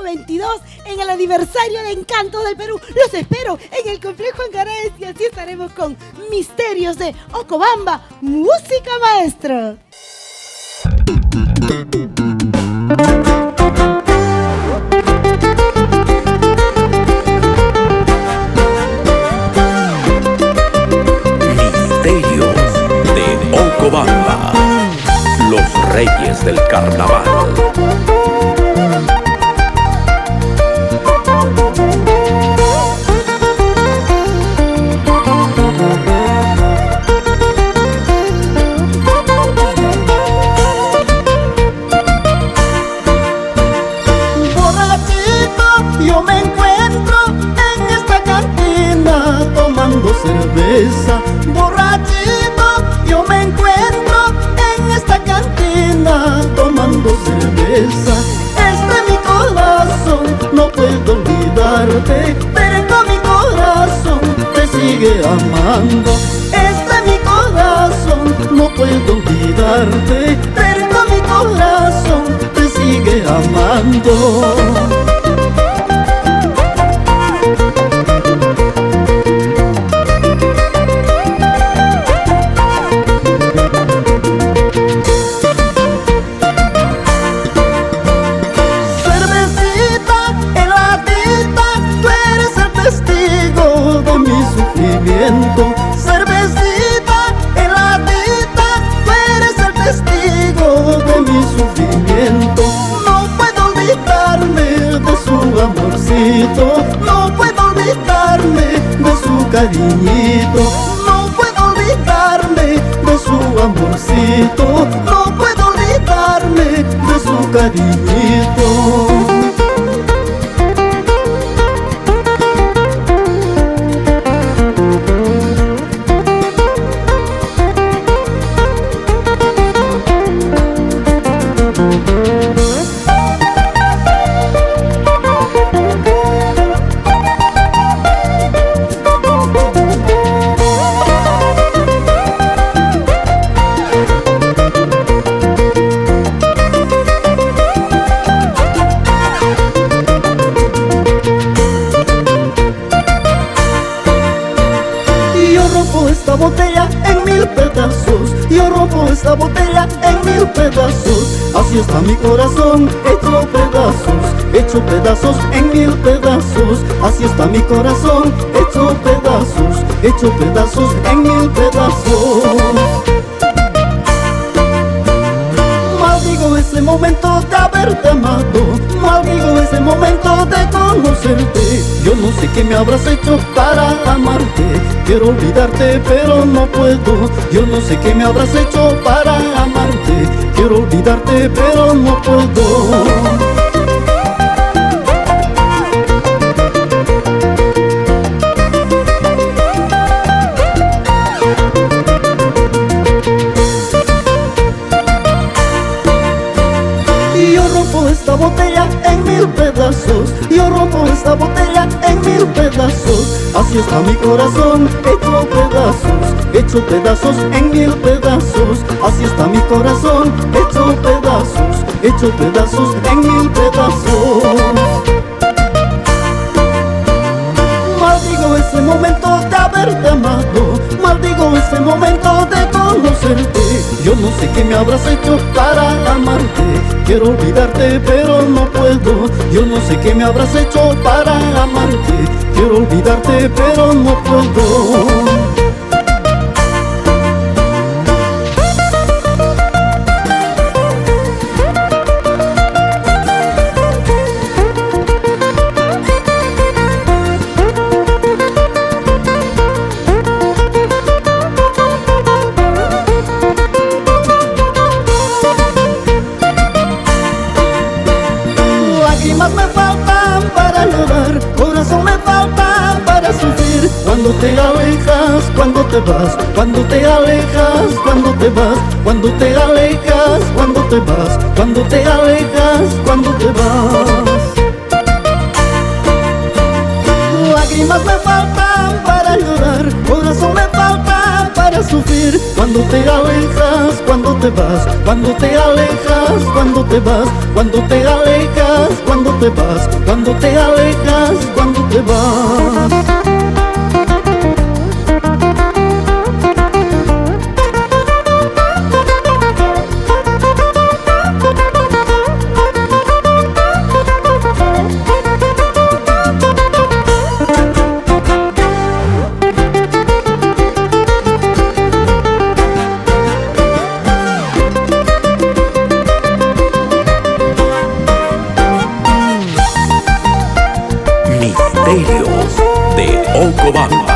22 en el aniversario de Encanto del Perú. Los espero en el Complejo Angarés y así estaremos con Misterios de Ocobamba, música maestro. Misterios de Ocobamba, los reyes del carnaval. Yo me encuentro en esta cantina tomando cerveza. Borrachito, yo me encuentro en esta cantina tomando cerveza. Mi corazón, no puedo olvidarte, pero mi corazón te sigue amando. Mi corazón, no puedo olvidarte, pero mi corazón te sigue amando. Cervecita, heladita, tú eres el testigo de mi sufrimiento. No puedo olvidarme de su amorcito, no puedo olvidarme de su cariñito, no puedo olvidarme de su amorcito, no puedo olvidarme de su cariñito. Esta botella en 1000 pedazos, yo rompo esta botella en 1000 pedazos. Así está mi corazón, hecho pedazos en 1000 pedazos. Así está mi corazón, hecho pedazos en 1000 pedazos. Maldigo ese momento de haberte amado, maldigo ese momento de conocerte. Yo no sé qué me habrás hecho para amarte, quiero olvidarte pero no puedo. Yo no sé qué me habrás hecho para amarte, quiero olvidarte pero no puedo. Esta botella en 1000 pedazos, yo rompo esta botella en 1000 pedazos. Así está mi corazón, hecho pedazos en 1000 pedazos. Así está mi corazón, hecho pedazos en 1000 pedazos. Maldigo ese momento de haberte amado, maldigo ese momento de conocerte. Yo no sé qué me habrás hecho para amarte, quiero olvidarte pero no puedo. Yo no sé qué me habrás hecho para amarte, quiero olvidarte pero no puedo. Lágrimas me faltan para llorar, corazón me falta para sufrir. Cuando te alejas, cuando te vas, cuando te alejas, cuando te vas, cuando te alejas, cuando te vas, cuando te alejas, cuando te vas. Lágrimas me faltan para llorar, corazón me falta para sufrir. Cuando te alejas, cuando te vas, cuando te alejas, cuando te vas, cuando te alejas, cuando te te vas, cuando te alejas, cuando te vas. Misterios de Ocobamba.